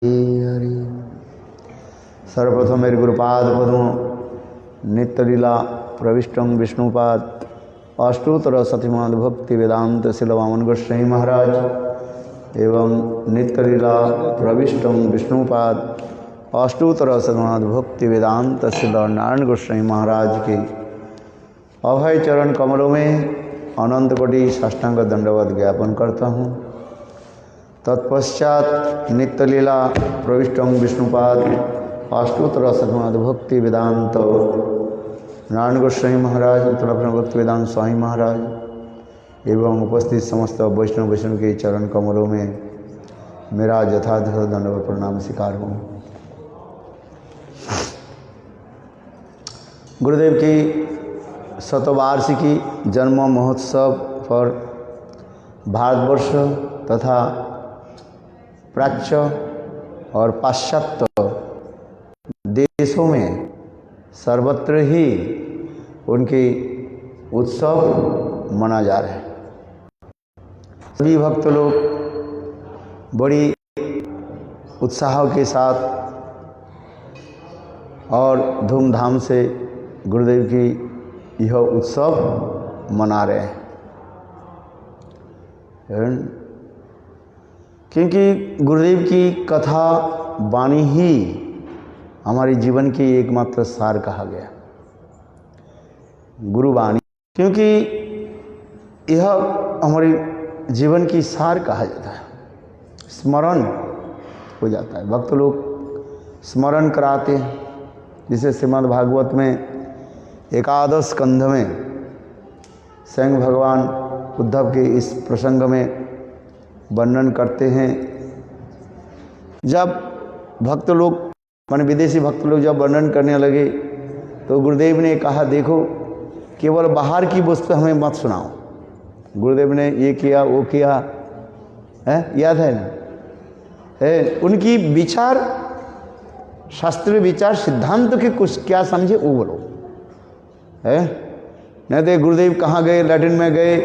हरि। सर्वप्रथम मेरे गुरुपाद पद्म नित्य लीला प्रविष्टं विष्णुपाद अष्टोत्तर शतमान भक्ति वेदांत शिल वामन गोस्वामी महाराज एवं नित्य लीला प्रविष्टं विष्णुपाद अष्टोत्तर शतमान भक्ति वेदांत शिल नारायण गोस्वामी महाराज के अभय चरण कमलों में अनंत कोटि साष्टांग दंडवत ज्ञापन करता हूँ। तत्पश्चात नित्य लीला प्रविष्टं विष्णुपाद अष्टोत्तर शतमान भक्ति वेदांत नारायण गोस्वामी महाराज उत्तराखंड भक्ति वेदांत स्वामी महाराज एवं उपस्थित समस्त वैष्णव के चरण कमलों में मेरा यथार्थ दंडवत प्रणाम स्वीकार हूँ। गुरुदेव की शतवार्षिकी जन्म महोत्सव पर भारतवर्ष तथा प्राच्य और पाश्चात्य देशों में सर्वत्र ही उनके उत्सव मना जा रहे हैं। सभी भक्त लोग बड़ी उत्साह के साथ और धूमधाम से गुरुदेव की यह उत्सव मना रहे हैं, क्योंकि गुरुदेव की कथा वाणी ही हमारे जीवन की एकमात्र सार कहा गया, गुरुवाणी, क्योंकि यह हमारे जीवन की सार कहा जाता है। स्मरण हो जाता है, भक्त लोग स्मरण कराते हैं। जिसे श्रीमद् भागवत में एकादश स्कंध में स्वयं भगवान उद्धव के इस प्रसंग में वर्णन करते हैं। जब भक्त लोग माने विदेशी भक्त लोग जब वर्णन करने लगे तो गुरुदेव ने कहा, देखो केवल बाहर की वस्तु हमें मत सुनाओ। गुरुदेव ने ये किया वो किया है, याद है ना? उनकी विचार, शास्त्रीय विचार सिद्धांत के कुछ क्या समझे वो बोलो है। नहीं तो गुरुदेव कहाँ गए, लैट्रिन में गए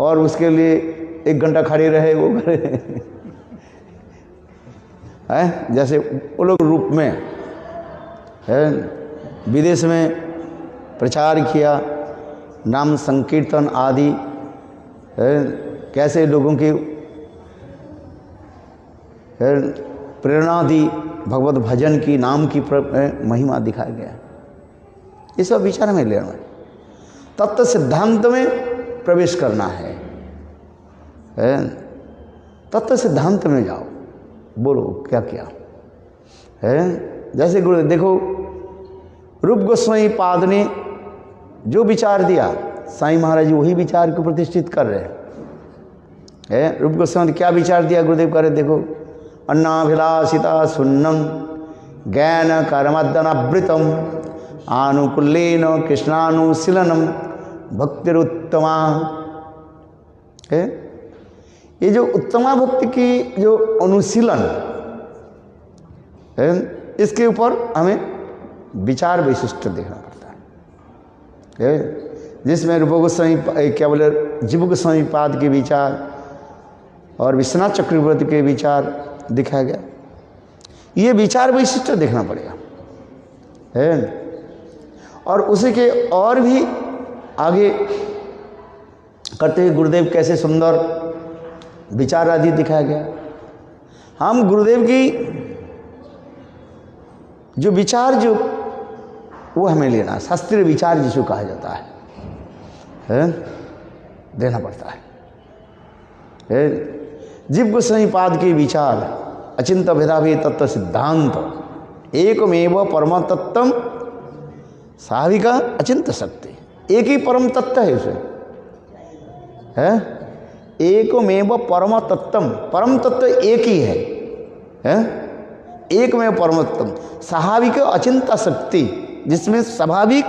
और उसके लिए 1 घंटा खड़े रहे, वो करे है। जैसे वो लोग रूप में है, विदेश में प्रचार किया, नाम संकीर्तन आदि है, कैसे लोगों की प्रेरणा दी, भगवत भजन की, नाम की महिमा दिखाया गया। ये सब विचार में लेना है, तत्व सिद्धांत में प्रवेश करना है। तत्व सिद्धांत में जाओ, बोलो क्या क्या है। जैसे गुरु देखो, रूप गोस्वामी पाद ने जो विचार दिया, साईं महाराज जी वही विचार को प्रतिष्ठित कर रहे हैं। रूप गोस्वामी ने क्या विचार दिया, गुरुदेव कह रहे देखो, अन्नाभिलाषिता सुन्नम ज्ञान कर्मदनावृतम आनुकूल्येन कृष्णानुशीलनम भक्तिरुत्तमा है। ये जो उत्तमा भक्ति की जो अनुशीलन है, इसके ऊपर हमें विचार वैशिष्ट देखना पड़ता है, जिसमें रूप गोस्वामी क्या बोले, जीव गोस्वामी पाद के विचार और विश्वनाथ चक्रवर्ती के विचार दिखाया गया। ये विचार वैशिष्ट देखना पड़ेगा है। और उसी के और भी आगे करते हुए गुरुदेव कैसे सुंदर विचार आदि दिखाया गया। हम गुरुदेव की जो विचार जो वो हमें लेना, शास्त्रीय विचार जिसको कहा जाता है देना पड़ता है। जीव गोस्वामी पाद के विचार अचिंत्य भेदाभेद तत्व सिद्धांत एकमेव परम तत्वम स्वाभाविक अचिंत्य शक्ति, एक ही परम तत्व है उसे है। एकमेव परम तत्वम, परम तत्व एक ही है, एक में परम तत्व स्वाभाविक अचिंत्य शक्ति, जिसमें स्वाभाविक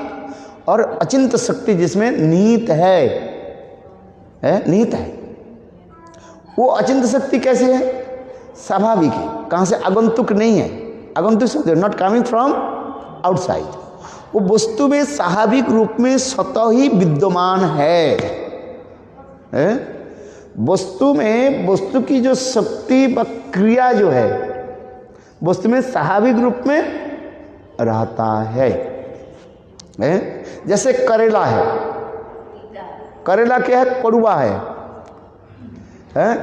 और अचिंत्य शक्ति जिसमें निहित है, निहित है। वो अचिंत्य शक्ति कैसे है? स्वाभाविक है, कहाँ से? आगंतुक नहीं है। आगंतुक शब्द नॉट कमिंग फ्रॉम आउटसाइड, वो वस्तु में स्वाभाविक रूप में स्वतः ही विद्यमान है। वस्तु में वस्तु की जो शक्ति व क्रिया जो है वस्तु में स्वाभाविक रूप में रहता है। जैसे करेला है, करेला क्या है? कड़वा है।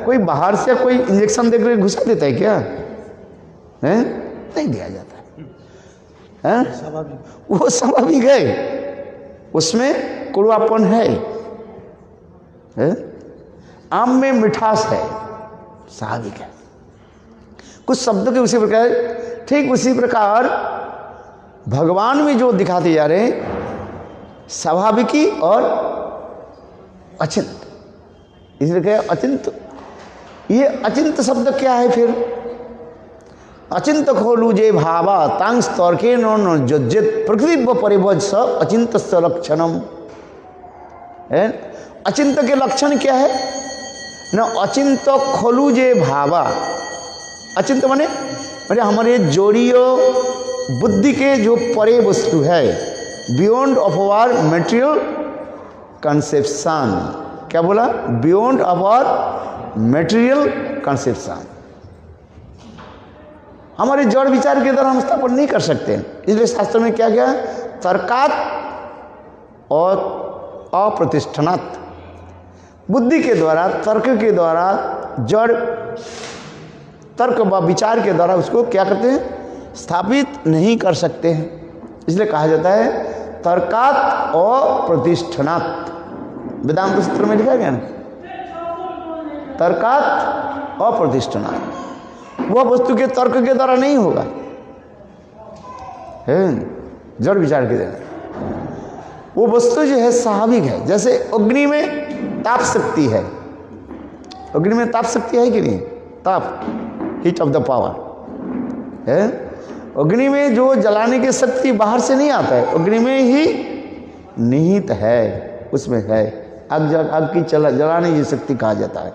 कोई बाहर से कोई इंजेक्शन देकर घुसा देता है क्या? नहीं दिया जाता है। वो स्वाभाविक है, उसमें कड़वापन है। आम में मिठास है, स्वाभाविक है। कुछ शब्दों के उसी प्रकार, ठीक उसी प्रकार भगवान में जो दिखाते जा रहे हैं स्वाभाविकी और अचिंत, इसलिए क्या अचिंत। ये अचिंत शब्द क्या है फिर? अचिंत खोलू जे भावा तांग तर्के न जज्जित प्रकृति परिभज स अचिंत लक्षणम। अचिंत के लक्षण क्या है? न अचिंत खोलू जे भावा। अचिंत माने हमारे जोड़ियों बुद्धि के जो परे वस्तु है, beyond of our material conception. क्या बोला? Beyond our material conception. हमारे जड़ विचार के द्वारा हम स्थापन नहीं कर सकते। इसलिए शास्त्र में क्या क्या? तर्कात और अप्रतिष्ठनात्। बुद्धि के द्वारा, तर्क के द्वारा, जड़ तर्क व विचार के द्वारा उसको क्या करते हैं? स्थापित नहीं कर सकते हैं। इसलिए कहा जाता है तर्कात अप्रतिष्ठनात्। वेदांत सूत्र में लिखा गया ना, तर्कात अप्रतिष्ठनात्। वह वस्तु के तर्क के द्वारा नहीं होगा, जड़ विचार के द्वारा। वो वस्तु जो है स्वाभाविक है। जैसे अग्नि में ताप शक्ति है, अग्नि में ताप शक्ति है कि नहीं? ताप, हीट ऑफ द पावर है। अग्नि में जो जलाने की शक्ति बाहर से नहीं आता है, अग्नि में ही निहित है, उसमें है। आग की जलाने की शक्ति कहा जाता है।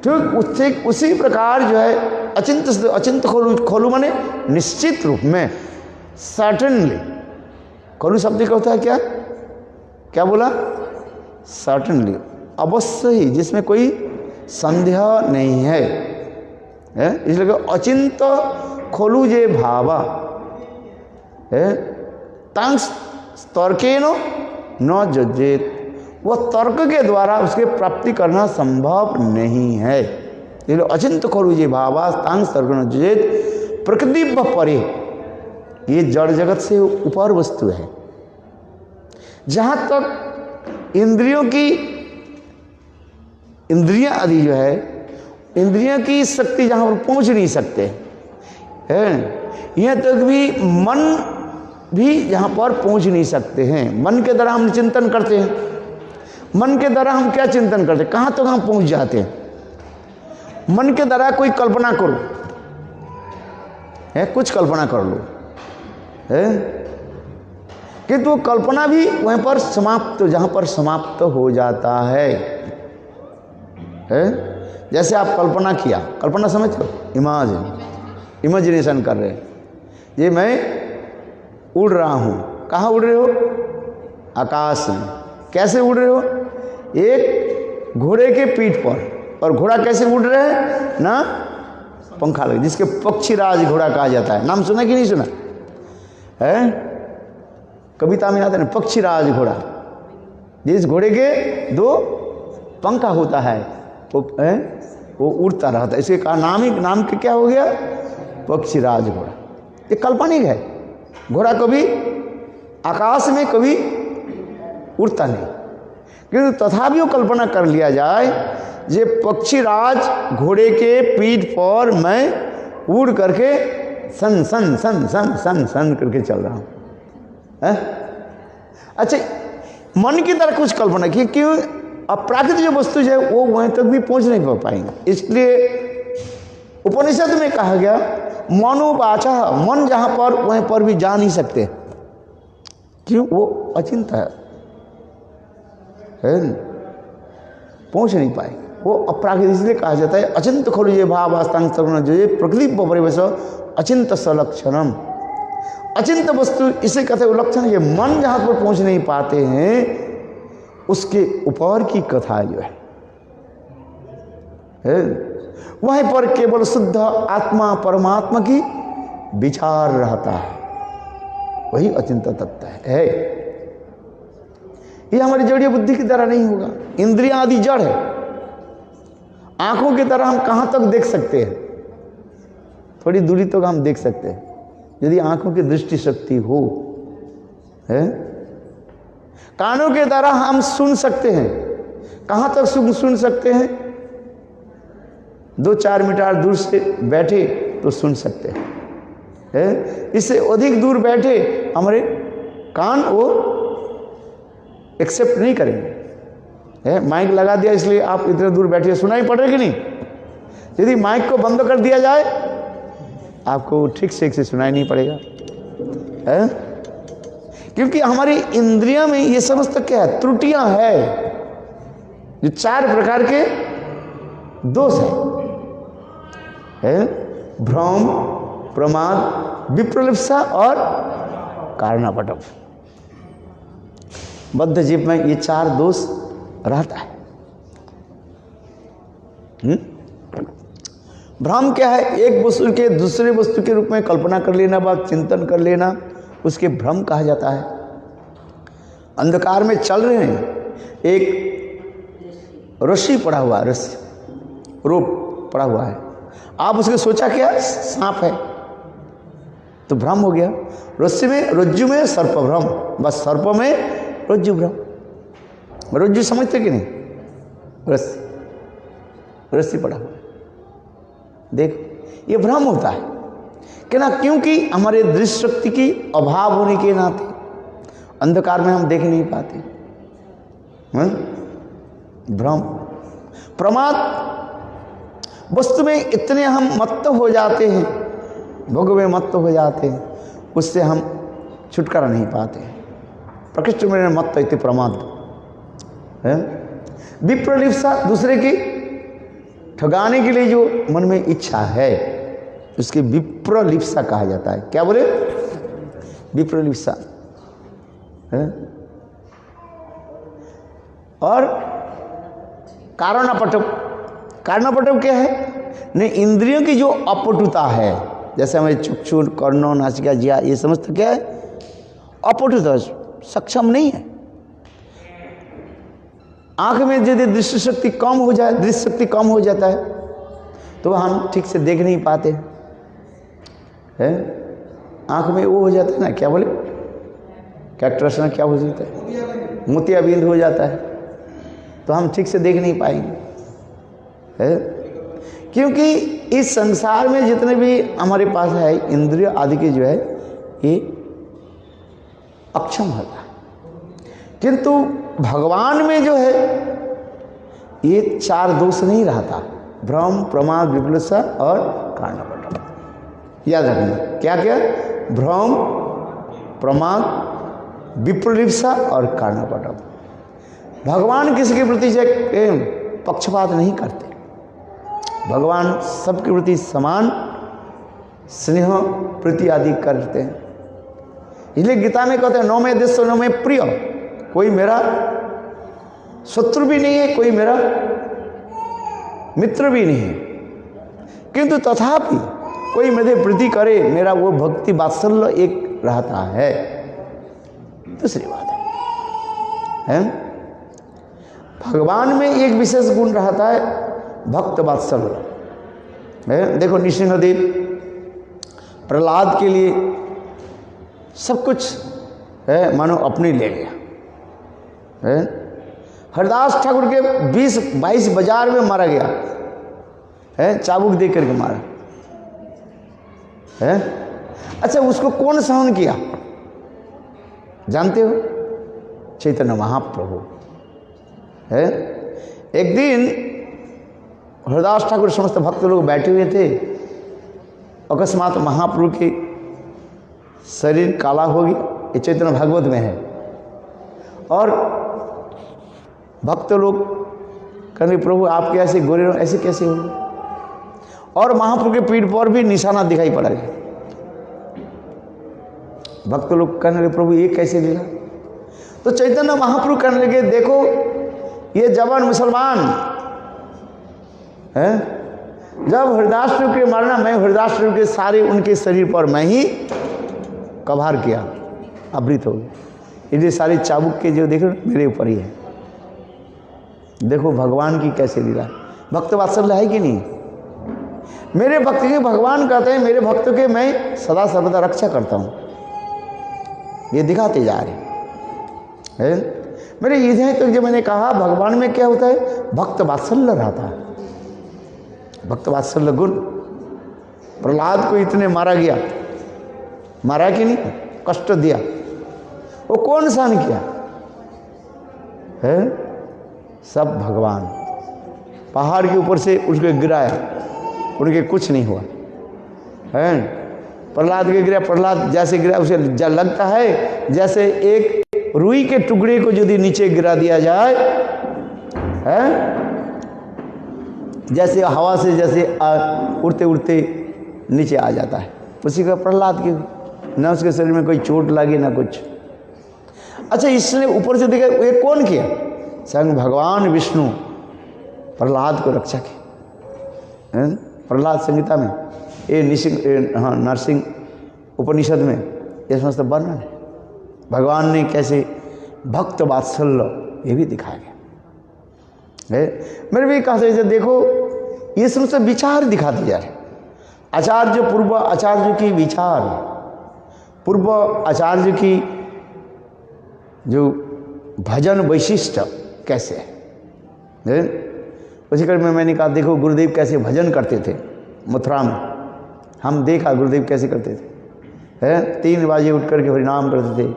ठीक उसी प्रकार जो है अचिंत खोलू माने निश्चित रूप में, सर्टेनली। खोलू शब्द का होता है क्या? क्या बोला? सर्टेनली, अवश्य ही, जिसमें कोई संदेह नहीं है। इसलिए अचिंत खोलू जे भावा तांस तर्केनो न जज्जेत। वह तर्क के द्वारा उसके प्राप्ति करना संभव नहीं है। इसलिए अचिंत खोलू जे भावा तांस तर्क न जज्जेत प्रकृति व परे। ये जड़ जगत से ऊपर वस्तु है। जहाँ तक इंद्रियां आदि जो है, इंद्रियों की शक्ति जहाँ पर पहुँच नहीं सकते हैं, यहाँ तक भी मन भी यहाँ पर पहुँच नहीं सकते हैं। मन के द्वारा हम चिंतन करते हैं, मन के द्वारा हम क्या चिंतन करते हैं? कहाँ तक हम पहुँच जाते हैं? मन के द्वारा कोई कल्पना करो, है कुछ कल्पना कर लो, है किंतु कल्पना भी वहीं पर समाप्त, जहाँ पर समाप्त हो जाता है। जैसे आप कल्पना किया, कल्पना समझ लो, इमेजिनेशन कर रहे हैं। ये मैं उड़ रहा हूँ। कहाँ उड़ रहे हो? आकाश में। कैसे उड़ रहे हो? एक घोड़े के पीठ पर। और घोड़ा कैसे उड़ रहे हैं? ना पंखा लगे, जिसके पक्षीराज घोड़ा कहा जाता है। नाम सुना कि नहीं सुना है? कविता में आता है ना, पक्षीराज घोड़ा। जिस घोड़े के दो पंखा होता है, वो उड़ता रहता है। इसके नाम के क्या हो गया? पक्षीराज घोड़ा। ये काल्पनिक है। घोड़ा कभी आकाश में कभी उड़ता नहीं, किंतु तथापि वो कल्पना कर लिया जाए, ये पक्षीराज घोड़े के पीठ पर मैं उड़ करके सन सन सन सन सन सन करके चल रहा हूँ। अच्छा, मन की तरह कुछ कल्पना की, क्यों? अप्राकृतिक जो वस्तु है वो वहीं तक भी पहुंच नहीं पाएंगे। इसलिए उपनिषद में कहा गया मनोवाचा, मन जहां पर वहीं पर भी जा नहीं सकते। क्यों? वो अचिंत है, पहुंच नहीं पाए, वो अप्राकृतिक। इसलिए कहा जाता है अचिंत खोलू ये भाव वास्तांग सर्वण जो ये प्रकृति परिवेश अचिंत सलक्षणम। अचिंत वस्तु इसे कहते हैं लक्षण है। मन जहां पर पहुंच नहीं पाते हैं उसके ऊपर की कथा जो है। वहीं पर केवल शुद्ध आत्मा परमात्मा की विचार रहता है, वही अचिंत तत्व है। ये हमारी जड़ीय बुद्धि की तरह नहीं होगा। इंद्रियां आदि जड़ है, आंखों की तरह हम कहां तक देख सकते हैं, थोड़ी दूरी तक हम देख सकते हैं यदि आंखों की दृष्टि शक्ति हो, है। कानों की तरह हम सुन सकते हैं, कहां तक सुन सकते हैं, 2-4 मीटर दूर से बैठे तो सुन सकते हैं, है। इससे अधिक दूर बैठे हमारे कान वो एक्सेप्ट नहीं करेंगे, है। माइक लगा दिया इसलिए आप इतने दूर बैठे, सुनाई पड़ रही कि नहीं? यदि माइक को बंद कर दिया जाए आपको ठीक से सुनाई नहीं पड़ेगा, है। क्योंकि हमारी इंद्रियों में ये समस्त क्या है, त्रुटियां है, जो 4 प्रकार के दोष है, भ्रम, प्रमाद, विप्रलिप्सा और कारणापटम। बद्ध जीव में ये 4 दोष रहता है। भ्रम क्या है? एक वस्तु के दूसरे वस्तु के रूप में कल्पना कर लेना, व चिंतन कर लेना, उसके भ्रम कहा जाता है। अंधकार में चल रहे हैं, एक रस्सी पड़ा हुआ, रस्सी रोप पड़ा हुआ है, आप उसके सोचा क्या सांप है, तो भ्रम हो गया। रस्सी में, रज्जु में सर्प भ्रम, बस सर्प में रज्जु भ्रम। रज्जु समझते कि नहीं? रस्सी पड़ा हुआ है, देख, ये भ्रम होता है कि ना, क्योंकि हमारे दृश्य शक्ति की अभाव होने के नाते अंधकार में हम देख नहीं पाते, भ्रम। प्रमाद, वस्तु में इतने हम मत्त हो जाते हैं, भोग में मत्त हो जाते हैं, उससे हम छुटकारा नहीं पाते। प्रकृष्ट में मत्त इति प्रमाद है। विप्रलिप्सा, दूसरे की ठगाने के लिए जो मन में इच्छा है उसकी विप्रलिप्सा कहा जाता है। क्या बोले? विप्रलिप्सा है। और कारणपटम, कारणपटम क्या है? नहीं, इंद्रियों की जो अपटुता है, जैसे हमें चक्षु, कर्णों, नासिका, जिह्वा, ये समस्त क्या है? अपटुता, सक्षम नहीं है। आंख में यदि दृष्टि शक्ति कम हो जाए, दृश्य शक्ति कम हो जाता है तो हम ठीक से देख नहीं पाते हैं। आंख में वो हो जाता है ना, क्या बोले, कैटरेक्ट में क्या हो जाता है, मोतियाबिंद हो जाता है, तो हम ठीक से देख नहीं पाएंगे, है। क्योंकि इस संसार में जितने भी हमारे पास है इंद्रिय आदि के जो है ये अक्षम होता है, किंतु भगवान में जो है ये 4 दोष नहीं रहता, भ्रम, प्रमाद, विप्रलिप्सा और कारणपटम। याद रखना क्या क्या? भ्रम, प्रमाद, विप्रलिप्सा और कारणपटम। भगवान किसी के प्रति पक्षपात नहीं करते, भगवान सबके प्रति समान स्नेह प्रीति आदि करते हैं। इसलिए गीता में कहते हैं, नो में देश नो में प्रिय, कोई मेरा शत्रु भी नहीं है, कोई मेरा मित्र भी नहीं है, किंतु तथापि कोई मेरे प्रीति करे, मेरा वो भक्ति वात्सल्य एक रहता है। दूसरी बात है भगवान में एक विशेष गुण रहता है, भक्त वात्सल्य। देखो नृसिंहदेव प्रहलाद के लिए सब कुछ है मानो अपने ले गया, है। हरदास ठाकुर के 20-22 बाजार में मारा गया है, चाबुक दे करके मारा है। अच्छा, उसको कौन सहन किया जानते हो? चैतन्य महाप्रभु, है। एक दिन हरदास ठाकुर समस्त भक्त लोग बैठे हुए थे, अकस्मात महाप्रभु के शरीर काला हो गया, ये चैतन्य भागवत में है। और भक्त लोग कहने, प्रभु आपके ऐसे गोरे ऐसे कैसे हो? और महाप्रभु के पीठ पर भी निशाना दिखाई पड़ा गया। भक्त लोग कहने लगे, प्रभु ये कैसे लीला? तो चैतन्य महाप्रभु कहने लगे, देखो ये जवान मुसलमान है, जब हृदयाष्टक के मारना, मैं हृदयाष्टक के सारे उनके शरीर पर मैं ही कभार किया, आवृत हो गए। ये सारे चाबुक के जो देखो मेरे ऊपर ही है। देखो भगवान की कैसे लीला, भक्त वात्सल्य है कि नहीं। मेरे भक्त के भगवान कहते हैं, मेरे भक्तों के मैं सदा सर्वदा रक्षा करता हूँ, ये दिखाते जा रहे हैं। मेरे इधर तक जो मैंने कहा भगवान में क्या होता है, भक्त वात्सल्य रहता है, भक्त वात्सल्य गुण। प्रहलाद को इतने मारा गया, मारा कि नहीं, कष्ट दिया, वो कौन सहन किया है? सब भगवान। पहाड़ के ऊपर से उसके गिराया, उनके कुछ नहीं हुआ है। प्रहलाद के गिरा, प्रहलाद जैसे गिरा उसे लगता है जैसे एक रुई के टुकड़े को यदि नीचे गिरा दिया जाए है, जैसे हवा से जैसे उड़ते उड़ते नीचे आ जाता है, उसी का प्रहलाद की, ना उसके शरीर में कोई चोट लगी ना कुछ। अच्छा, इसने ऊपर से देखा, ये कौन किया? स्वयं भगवान विष्णु प्रहलाद को रक्षा की। प्रहलाद संहिता में ये नरसिंह उपनिषद में ये समस्त वर्णन है। भगवान ने कैसे भक्त वात्सल्य ये भी दिखाया गया है। मेरे भी कहा था, देखो ये समस्त विचार दिखाते जा रहे। आचार्य पूर्व आचार्य की विचार, पूर्व आचार्य की जो भजन वैशिष्ट कैसे है। उसी क्रम में मैंने कहा देखो गुरुदेव कैसे भजन करते थे मथुरा में, हम देखा गुरुदेव कैसे करते थे है। 3 बजे उठ करके हरिनाम करते थे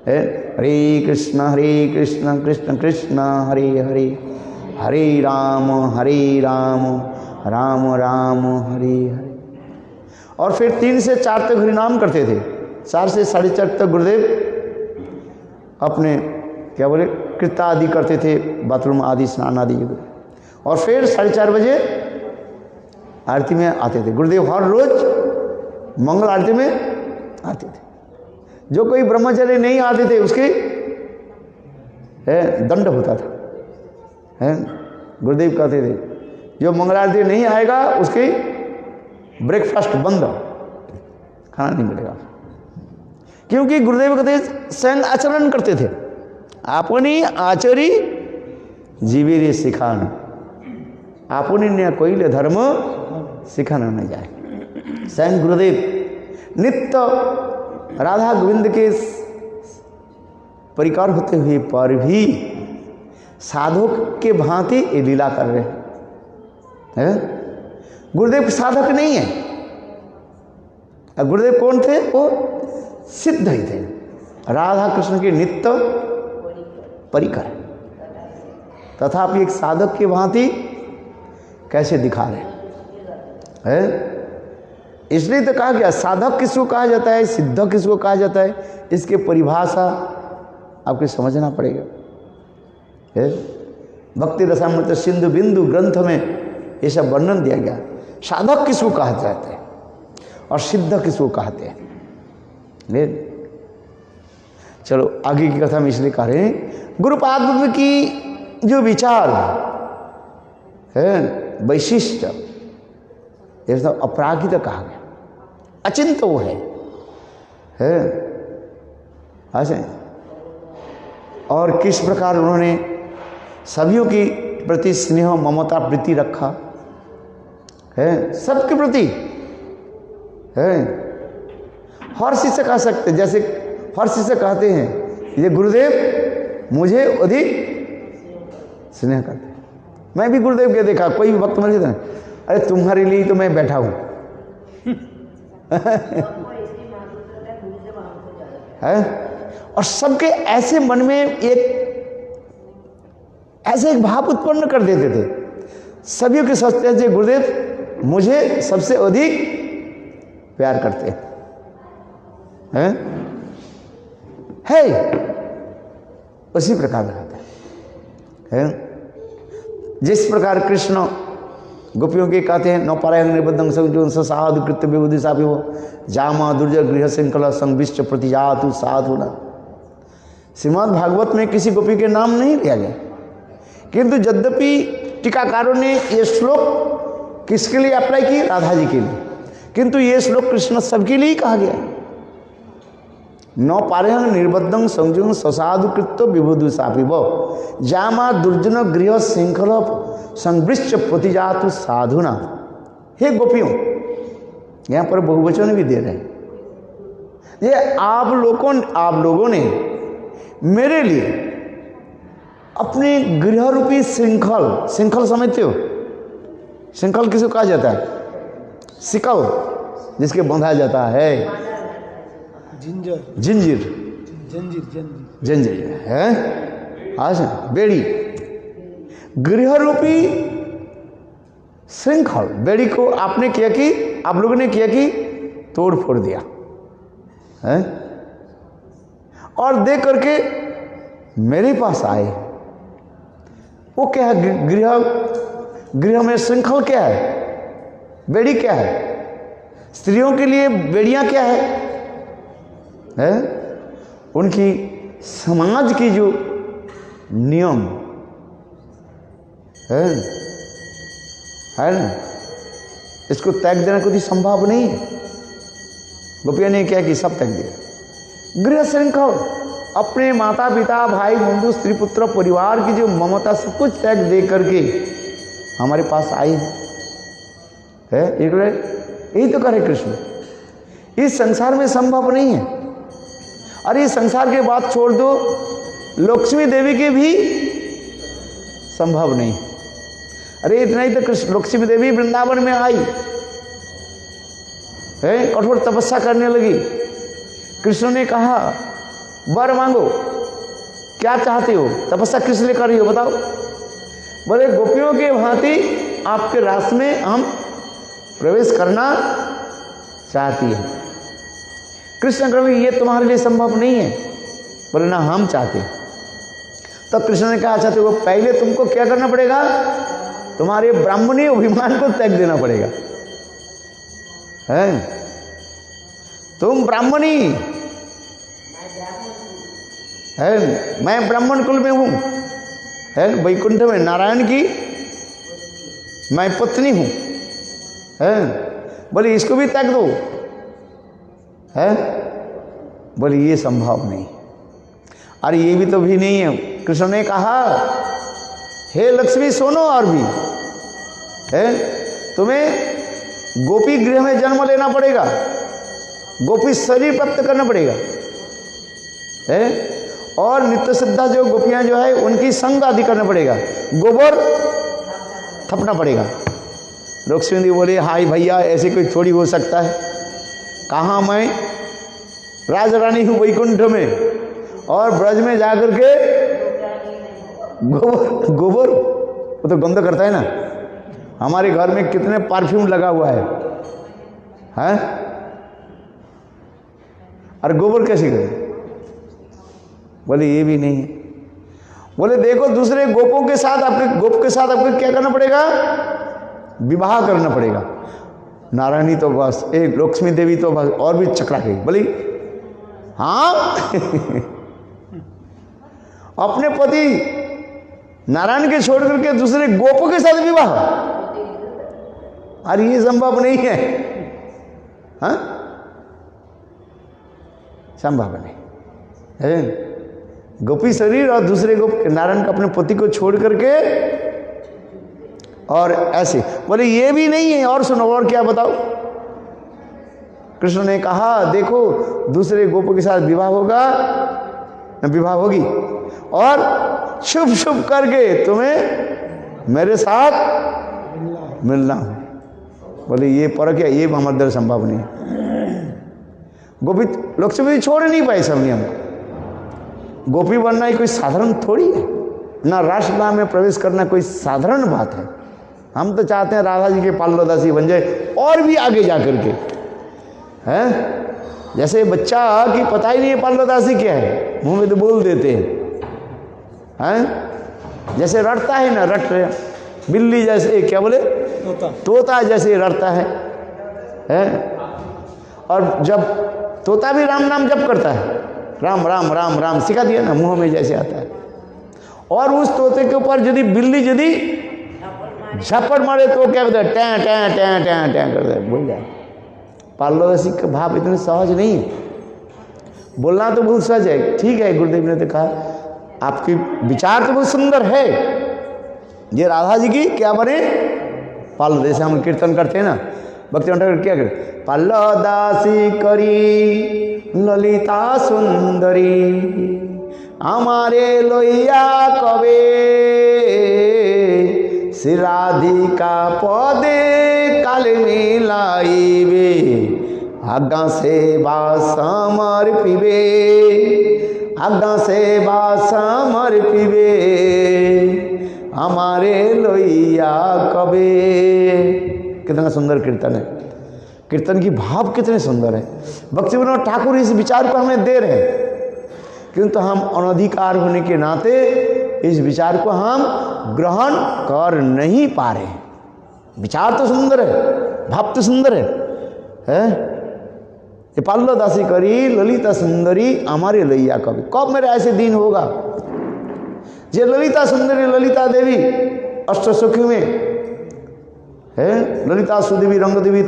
है, हरे कृष्ण कृष्ण कृष्ण हरे हरे, हरे राम राम राम हरे हरे। और फिर 3 से 4 तक हरिनाम करते थे। 4 से 4:30 तक गुरुदेव अपने क्या बोले कृत्य आदि करते थे, बाथरूम आदि स्नान आदि। और फिर 4:30 बजे आरती में आते थे। गुरुदेव हर रोज मंगल आरती में आते थे। जो कोई ब्रह्मचारी नहीं आते थे उसके दंड होता था है। गुरुदेव कहते थे जो मंगल आरती नहीं आएगा उसकी ब्रेकफास्ट बंद, खाना नहीं मिलेगा। क्योंकि गुरुदेव कहते स्वयं आचरण करते थे, आपनी आचरी जीवीरे सिखान, आपनी ने कोई ले धर्म सिखाना न जाए। स्वयं गुरुदेव नित्य राधा गोविंद के परिकार होते हुए पर भी साधक के भांति ये लीला कर रहे हैं। गुरुदेव साधक नहीं है। गुरुदेव कौन थे? वो सिद्ध ही थे, राधा कृष्ण के नित्य परिकर। तथापि एक साधक की भांति कैसे दिखा रहे हैं। इसलिए तो कहा गया साधक किसको कहा जाता है, सिद्ध किसको कहा जाता है, इसके परिभाषा आपको समझना पड़ेगा। भक्ति रसामृत सिंधु बिंदु ग्रंथ में ये सब वर्णन दिया गया। साधक किसको कहा जाता है और सिद्ध किसको कहते हैं। चलो आगे की कथा में इसलिए कह रहे हैं, गुरुपाद की जो विचार है वैशिष्ट, ये सब अपरागित कहा गया, अचिंत वो है ऐसे। और किस प्रकार उन्होंने सभी के प्रति स्नेह ममता प्रीति रखा है, सबके प्रति है। हर्ष से कह सकते, जैसे हर्ष से कहते हैं ये गुरुदेव मुझे अधिक स्नेह करते हैं। मैं भी गुरुदेव के देखा, कोई वक्त मर जाता है, अरे तुम्हारे लिए तो मैं बैठा हूं है। और सबके ऐसे मन में ऐसे एक भाव उत्पन्न कर देते थे। सभी के सोचते थे गुरुदेव मुझे सबसे अधिक प्यार करते हैं है। उसी प्रकार रहता है। जिस प्रकार कृष्ण गोपियों के कहते हैं नौपारायण निबद्धं संजो साधु कृत्य विबुद्धि सापि वो जामा दुर्जय गृह श्रृंखला संविष्ट प्रतिजातु साधु न। श्रीमद् भागवत में किसी गोपी के नाम नहीं लिया गया, किंतु यद्यपि टीकाकारों ने ये श्लोक किसके लिए अप्लाई की? राधा जी के लिए। किंतु ये श्लोक कृष्ण सबके लिए कहा गया है। न पारेहं निर्बद्धं संयुगं स्वसाधु कृत्य विबुधु सापिव जामा दुर्जन गृह श्रृंखल संवृश्च प्रतिजातु साधुना। हे गोपियों, यहाँ पर बहुवचन भी दे रहे हैं। ये आप लोगों ने मेरे लिए अपने गृह रूपी श्रृंखल समझते हो? श्रृंखल किसको कहा जाता है? सिकल, जिसके बंधा जाता है। जंजीर है, आज बेड़ी। गृह रूपी श्रृंखल बेड़ी को आपने किया कि आप लोगों ने किया कि तोड़ फोड़ दिया है, और देख करके मेरे पास आए। वो क्या है? गृह में श्रृंखल क्या है? बेड़ी क्या है? स्त्रियों के लिए बेड़ियां क्या है? उनकी समाज की जो नियम है ना, इसको त्याग देना कोई संभव नहीं है। गोपिया ने क्या कि सब त्याग दिया। गृह श्रृंखल, अपने माता पिता भाई बंधु स्त्री पुत्र परिवार की जो ममता सब कुछ त्याग दे करके हमारे पास आई है। यही तो करे कृष्ण। इस संसार में संभव नहीं है। अरे इस संसार के बात छोड़ दो, लक्ष्मी देवी के भी संभव नहीं। अरे इतना ही तो कृष्ण लक्ष्मी देवी वृंदावन में आई है, कठोर तपस्या करने लगी। कृष्ण ने कहा वर मांगो, क्या चाहते हो? तपस्या किस लिए कर रही हो बताओ? बोले गोपियों के भांति आपके रास में हम प्रवेश करना चाहती है। कृष्ण कहे ये तुम्हारे लिए संभव नहीं है। बोले ना, हम चाहते हैं। तो कृष्ण ने कहा अच्छा तो पहले तुमको क्या करना पड़ेगा? तुम्हारे ब्राह्मणी अभिमान को त्याग देना पड़ेगा। है तुम ब्राह्मणी है, मैं ब्राह्मण कुल में हूं, है वैकुंठ में नारायण की मैं पत्नी हूं, है बोले इसको भी त्याग दो, है बोले ये संभव नहीं। अरे ये भी तो भी नहीं है। कृष्ण ने कहा हे लक्ष्मी सुनो, और भी है तुम्हें गोपी गृह में जन्म लेना पड़ेगा, गोपी शरीर प्राप्त करना पड़ेगा, है और नित्य सिद्धा जो गोपियां जो है उनकी संग आदि करना पड़ेगा, गोबर थपना पड़ेगा। लक्ष्मी जी बोले हाय भैया ऐसे कोई थोड़ी हो सकता है, कहाँ मैं राज रानी हूँ वैकुंठ में और ब्रज में जाकर के गोबर वो तो गंदा करता है ना। हमारे घर में कितने परफ्यूम लगा हुआ है, हैं? और गोबर कैसे करे? बोले ये भी नहीं है। बोले देखो दूसरे गोपों के साथ आपको क्या करना पड़ेगा? विवाह करना पड़ेगा। नारायणी तो बस एक लक्ष्मी देवी तो बस और भी चकरा गई, बोली हाँ अपने पति नारायण के छोड़ करके दूसरे गोपों के साथ विवाह, अरे ये संभव नहीं है। हाँ संभव नहीं है। गोपी शरीर और दूसरे गोप नारायण का अपने पति को छोड़ करके और ऐसे बोले ये भी नहीं है। और सुनो और क्या बताओ? कृष्ण ने कहा देखो दूसरे गोपों के साथ विवाह होगी और शुभ शुभ करके तुम्हें मेरे साथ मिलना। बोले ये फर्क है, ये हमारे द्वारा संभव नहीं। गोपी लक्ष्मी छोड़ नहीं पाए सब नियम। गोपी बनना ही कोई साधारण थोड़ी है ना, रासलीला में प्रवेश करना कोई साधारण बात है। हम तो चाहते हैं राधा जी के पाल्लोदासी बन जाए और भी आगे जा करके, हैं जैसे बच्चा कि पता ही नहीं है पाल्लोदासी क्या है, मुंह में तो बोल देते हैं। जैसे रटता है ना, रट रहे बिल्ली जैसे, क्या बोले तोता जैसे रटता है। और जब तोता भी राम नाम जप करता है, राम राम राम राम सिखा दिया ना, मुंह में जैसे आता है। और उस तोते के ऊपर यदि बिल्ली यदि झपट मारे तो क्या करते हैं, time time time time time करते हैं, बोल जाए। पार्लरदासी का भाव इतने सहज नहीं है, बोलना तो बहुत सहज है, ठीक है। गुरुदेव ने तो कहा आपकी विचार तो बहुत सुंदर है, ये राधा जी की क्या बने पार्लर, जैसे हम कीर्तन करते हैं ना, भक्ति ठाकुर क्या करे, पार्लरदासी करी ललिता सुंदरी हमारे लोहिया कवे श्री राधिका पदे काल मिलाइबे आज्ञा सेवा समर्पिबे आज्ञा सेवा समर्पिबे हमारे लोहिया कवे। कितना सुंदर कीर्तन है, कीर्तन की भाव कितने सुंदर है। भक्ति विनोद ठाकुर इस विचार को हमें दे रहे हैं, किंतु हम अनधिकार होने के नाते इस विचार को हम ग्रहण कर नहीं पा रहे। विचार तो सुंदर है, भाव तो सुंदर है? ये पार्लरदासी करी ललिता सुंदरी हमारे लैया कवि। कब मेरा ऐसे दिन होगा जे ललिता सुंदरी ललिता देवी अष्टसखी में है, ललिता सुदेवी रंग देवी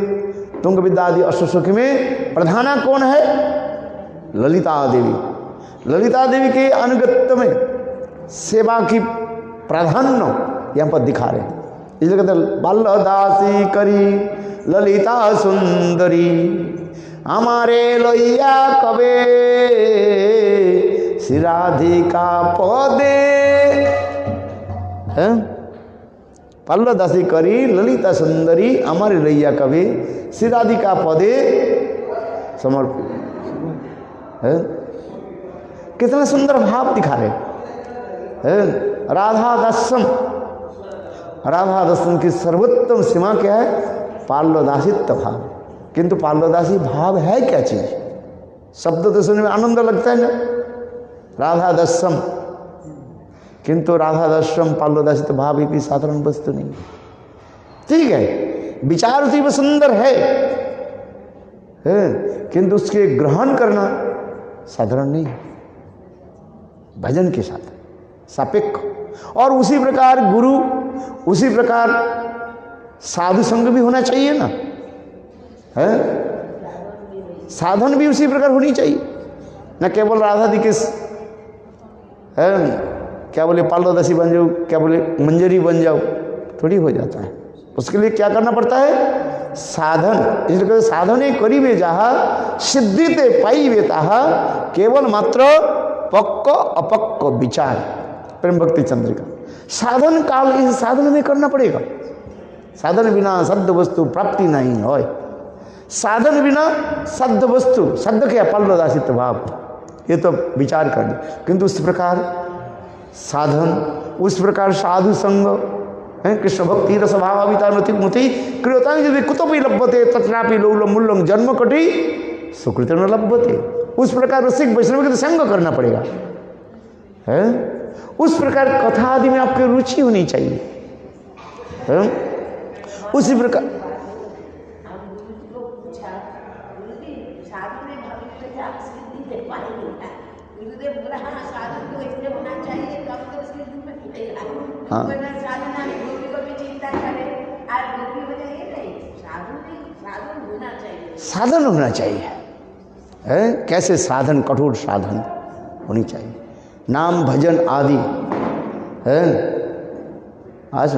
तुंग विद्या आदि अष्टसखी में प्रधाना कौन है? ललिता देवी। ललिता देवी के अनुगत्य में सेवा की प्राधान्य यहाँ पर दिखा रहे हैं, इसलिए कहते हैं पार्लरदासी करी ललिता सुंदरी हमारे लोहिया कवे श्री राधिका पदे। पार्लरदासी करी ललिता सुंदरी हमारे लोहिया कवे श्री राधिका पदे समर्पित है। कितना सुंदर भाव दिखा रहे हैं। राधा दर्शन, राधा दर्शन की सर्वोत्तम सीमा क्या है? पार्लरदासित्व भाव। किंतु पार्लरदासी भाव है क्या चीज? शब्द तो सुनने में आनंद लगता है ना, राधा दर्शन, किंतु राधा दर्शन पार्लरदासित्व भाव एक साधारण वस्तु नहीं। ठीक है, विचार उसी में सुंदर है, किंतु उसके ग्रहण करना साधारण नहीं, भजन के साथ सापेक्ष। और उसी प्रकार गुरु, उसी प्रकार साधु संग भी होना चाहिए ना, है? साधन भी उसी प्रकार होनी चाहिए, न केवल राधा दी के है क्या बोले पार्लरदासी बन जाओ, क्या बोले मंजरी बन जाओ, थोड़ी हो जाता है। उसके लिए क्या करना पड़ता है? साधन। इसलिए साधने करीबे जाहा सिद्धिते पाइबे ताहा केवल मात्र पक्क अपक्क विचार। प्रेम भक्ति चंद्रिका। साधन काल इस साधन में करना पड़ेगा। साधन बिना सद्ध वस्तु प्राप्ति नहीं हो। साधन बिना सद्ध वस्तु, सद्ध क्या? पार्लरदासित्व भाव, ये तो विचार कर दे। किंतु उस प्रकार साधन, उस प्रकार साधु संग है, कृष्ण भक्ति रसभाविता मुति कृता यदि कुतोपि लभ्यते तत्रापि लौलम मूल्यम जन्म कटि सुकृत न लभ्यते। उस प्रकार रसिक वैष्णव के संग करना पड़ेगा, है? उस प्रकार कथा आदि में आपकी रुचि होनी चाहिए, है? उसी प्रकार हाँ, साधन होना चाहिए, है? कैसे साधन? कठोर साधन होनी चाहिए, नाम भजन आदि, है? आज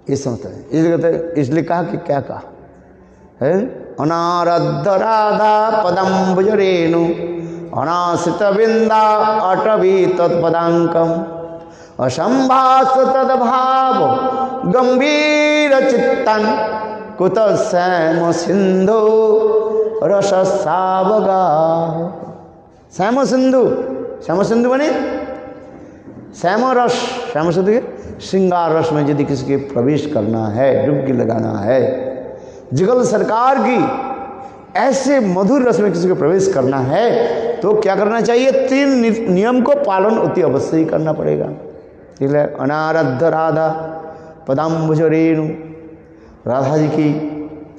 ये समझते हैं, इसलिए कहते हैं, इसलिए कहा कि क्या कहा है? अनारद्ध राधा पदम भुजरेणु अनाश्रित बिंदा अटवी तत्पदांकम असंभास तद्भाव गंभीर चित्तन कुत श्याम सिंधु रस सावगा। श्याम सिंधु, श्याम सिंधु बने श्याम रस, श्याम सिंधु के श्रृंगार रस में यदि किसी के प्रवेश करना है, डुबकी लगाना है, जुगल सरकार की ऐसे मधुर रस में किसी को प्रवेश करना है, तो क्या करना चाहिए? 3 नियम को पालन अति अवश्य ही करना पड़ेगा। इसलिए अनारद्ध राधा पदाम्बुज रेणु, राधा जी की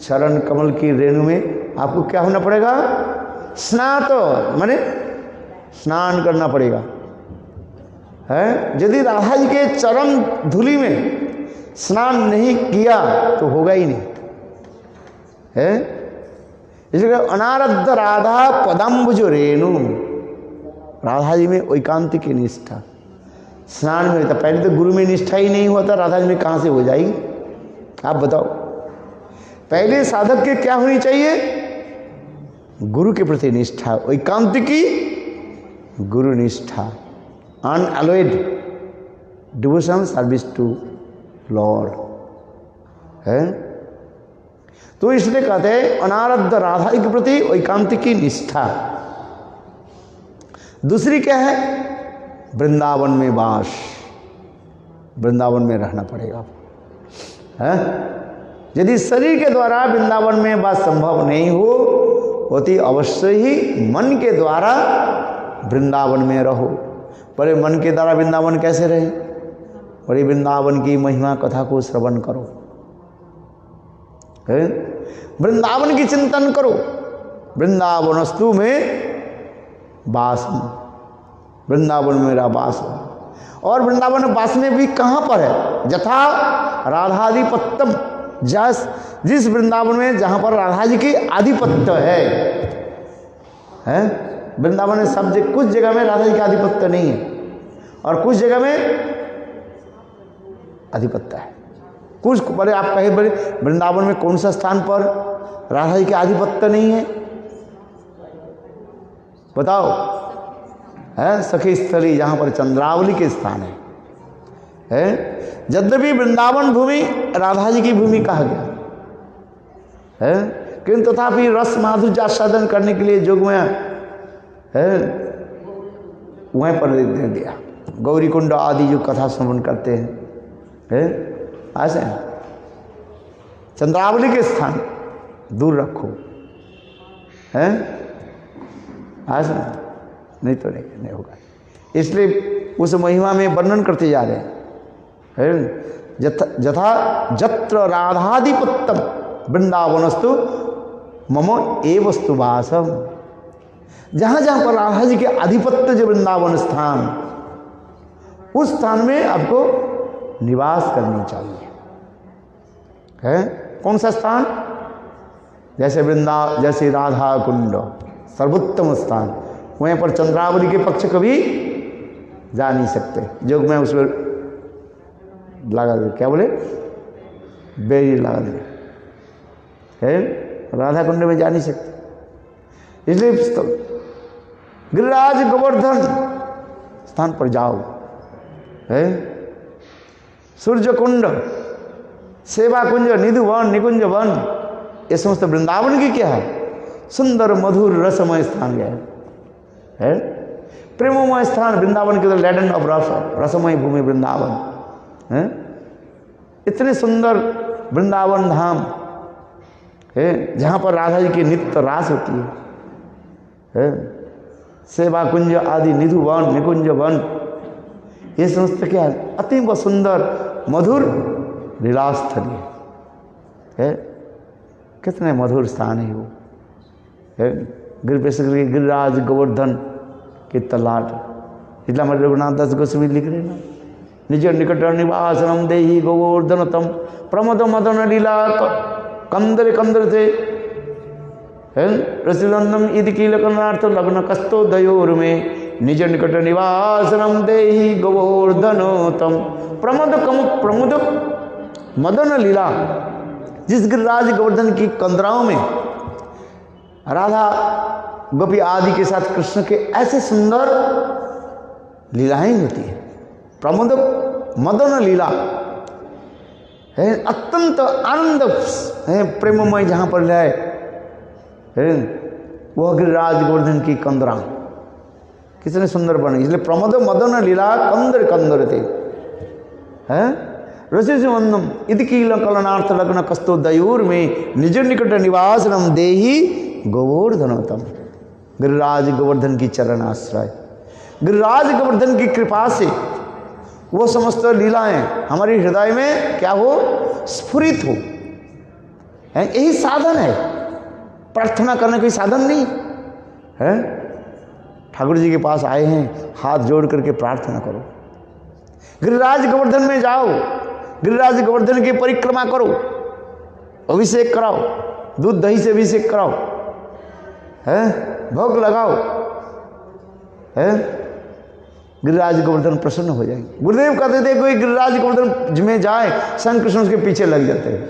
चरण कमल की रेणु में आपको क्या होना पड़ेगा? स्नात, माने स्नान करना पड़ेगा, है? यदि राधा जी के चरण धूलि में स्नान नहीं किया तो होगा ही नहीं है। इसलिए अनारब्ध राधा पदम्बुज रेणु, राधा जी में एकांत की निष्ठा स्नान में होता। पहले तो गुरु में निष्ठा ही नहीं होता, राधा जी में कहाँ से हो जाएगी आप बताओ। पहले साधक के क्या होनी चाहिए? गुरु के प्रति निष्ठा, एकांत की गुरु निष्ठा, unalloyed devotion service to Lord है। तो इसलिए कहते हैं अनारब्ध राधा के प्रति एकांत की निष्ठा। दूसरी क्या है? वृंदावन में वास, वृंदावन में रहना पड़ेगा है। यदि शरीर के द्वारा वृंदावन में वास संभव नहीं हो तो अवश्य ही मन के द्वारा वृंदावन में रहो। पर मन के द्वारा वृंदावन कैसे रहे? बड़ी वृंदावन की महिमा कथा को श्रवण करो, वृंदावन की चिंतन करो। वृंदावनस्तु में वास, वृंदावन में मेरा वास है। और वृंदावन वास में भी कहाँ पर है? जथा राधाधिपत्यम, जिस वृंदावन में जहाँ पर राधा जी की आधिपत्य है। वृंदावन में सब जगह, कुछ जगह में राधा जी का आधिपत्य नहीं है और कुछ जगह में आधिपत्य है। कुछ बड़े आप कहे बड़े वृंदावन में कौन सा स्थान पर राधा जी का आधिपत्य नहीं है बताओ? है सखी स्थली, जहाँ पर चंद्रावली के स्थान है। यद्यपि वृंदावन भूमि राधा जी की भूमि कहा गया है, किंतु तथापि रस माधुर्य आस्वादन करने के लिए जोग में है वहीं पर दे दिया। गौरी कुंड आदि जो कथा श्रवण करते हैं ऐसे चंद्रावली के स्थान दूर रखो है, ऐसा नहीं तो नहीं होगा। इसलिए उस महिमा में वर्णन करते जा रहे हैं। जथा जत्र राधाधिपत्यम वृंदावनस्तु मम एवस्तु वासम, जहाँ जहाँ पर राधा जी के आधिपत्य जो वृंदावन स्थान, उस स्थान में आपको निवास करनी चाहिए है। कौन सा स्थान? जैसे राधा कुंड सर्वोत्तम स्थान, वहीं पर चंद्रावली के पक्ष कभी जा नहीं सकते। जो मैं उस पर लगा दे, क्या बोले, बेरी लगा दे है, राधा कुंड में जा नहीं सकते। इसलिए गिरिराज गोवर्धन स्थान पर जाओ है। सूर्य कुंड, सेवा कुंज, निधुवन, निकुंज वन, ये समस्त वृंदावन की क्या है? सुंदर मधुर रसमय स्थान है। प्रेममय स्थान वृंदावन के, लैंड ऑफ रस, रसमय भूमि वृंदावन है। इतने सुंदर वृंदावन धाम है, जहाँ पर राधा जी की नित्य रास होती है। सेवा कुंज आदि, निधुवन, निकुंज वन, ये समस्त क्या है? अति सुंदर मधुर लीलास्थली है। कितने मधुर स्थान है वो है। गिरिराज गोवर्धन के तलाट, इसलिए हमारे रघुनाथ दास गोस्वामी लिख रहे ना, निज निकट निवासनम देहि गोवर्धनतम प्रमद मदन लीला कंदर कंदर थे रसिनंदम इति कीलकनार्थ लग्न कस्तो दयोर में निज निकट निवासनम देहि गोवर्धनोतम प्रमद मदन लीला। जिस गिरिराज गोवर्धन की कंदराओं में राधा गोपी आदि के साथ कृष्ण के ऐसे सुंदर लीलाएं होती है, प्रमोद मदन लीला है, अत्यंत आनंद है, प्रेममय जहाँ पर है वह गिरिराज गोवर्धन की कंदरा कितने सुंदर बने। इसलिए प्रमोद मदन लीला कंदर कंदर थे हैं। रसिवंदम इति कीलकलनार्थ लग्न कस्तो दयूर में निज निकट निवासनम देहि गोवर्धनोतम। गिरिराज गोवर्धन की चरण आश्रय, गिरिराज गोवर्धन की कृपा से वो समस्त लीलाएं हमारे हृदय में क्या हो, स्फुरित हो है। यही साधन है, प्रार्थना करने कोई साधन नहीं है। ठाकुर जी के पास आए हैं, हाथ जोड़ करके प्रार्थना करो। गिरिराज गोवर्धन में जाओ, गिरिराज गोवर्धन की परिक्रमा करो, अभिषेक कराओ, दूध दही से अभिषेक कराओ, है भोग लगाओ, है गिरिराज गोवर्धन प्रसन्न हो जाएंगे। गुरुदेव कहते थे कोई गिरिराज गोवर्धन में जाए, संग कृष्ण उसके पीछे लग जाते हैं।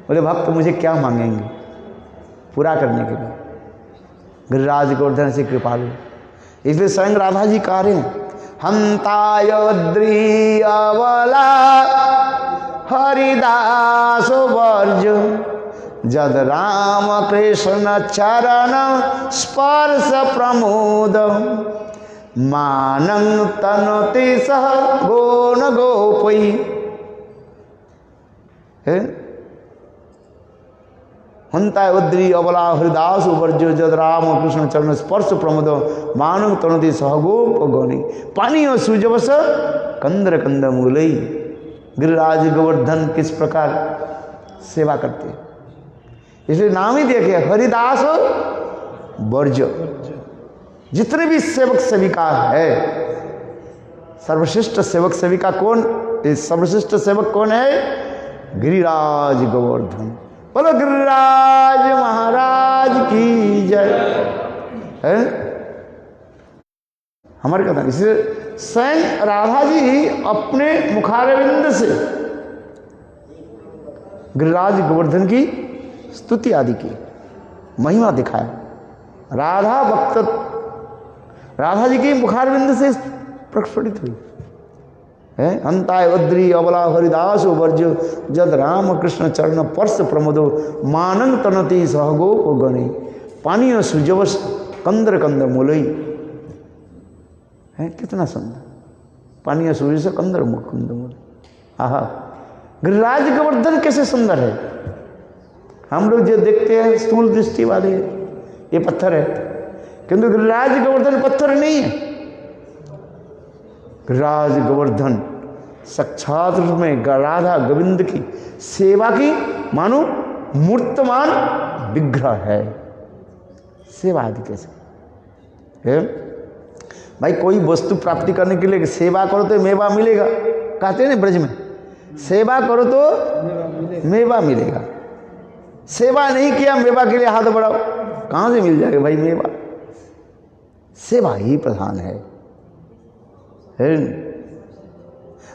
बोले भक्त मुझे क्या मांगेंगे पूरा करने के लिए, गिरिराज गोवर्धन से कृपालु। इसलिए स्वयं राधा जी कह रहे हैं, हंतायोद्री अवला हरिदास वर्ज जद राम कृष्ण चरण स्पर्श प्रमोद मानं तनोति सह गोन गोपई। हंता उद्री अबला हरिदास वर्ज्य जद राम कृष्ण चरण स्पर्श प्रमोद मानं तनोति सह गोप गौनी पानी और सूजवस कंदर कंद मूलई। गिरिराज गोवर्धन किस प्रकार सेवा करते, इसलिए नाम ही देखिए हरिदास वर्ज्य। जितने भी सेवक सेविका है, सर्वश्रेष्ठ सेवक सेविका कौन, सर्वश्रेष्ठ सेवक कौन है? गिरिराज गोवर्धन। बोलो गिरिराज महाराज की जय। है हमारे कथा। इसलिए स्वयं राधा जी अपने मुखारविंद से गिरिराज गोवर्धन की स्तुति आदि की महिमा दिखाया। राधा भक्त राधा जी की मुखारविंद से प्रस्फुटित हुई है। अंताय उद्री अबला हरिदास वर्ज जद राम कृष्ण चरण पर्श प्रमोदो मानंग तनति सहगोप गणी पानी सुजवस कंदर कंद मूलई। है कितना सुंदर, पानी सूर्य से कंदर कंद मूल। आहा, गिरिराज गोवर्धन कैसे सुंदर है। हम लोग जो देखते हैं स्थूल दृष्टि वाले, ये पत्थर है, किंतु गिरिराज गोवर्धन पत्थर नहीं है। गिरिराज गोवर्धन साक्षात रूप में राधा गोविंद की सेवा की मानो मूर्तमान विग्रह है। सेवा आदि कैसे है भाई, कोई वस्तु प्राप्ति करने के लिए सेवा करो तो मेवा मिलेगा, कहते हैं ना ब्रज में, सेवा करो तो मेवा मिलेगा। सेवा नहीं किया मेवा के लिए हाथ बढ़ाओ, कहां से मिल जाएगा भाई मेवा। सेवा ही प्रधान है।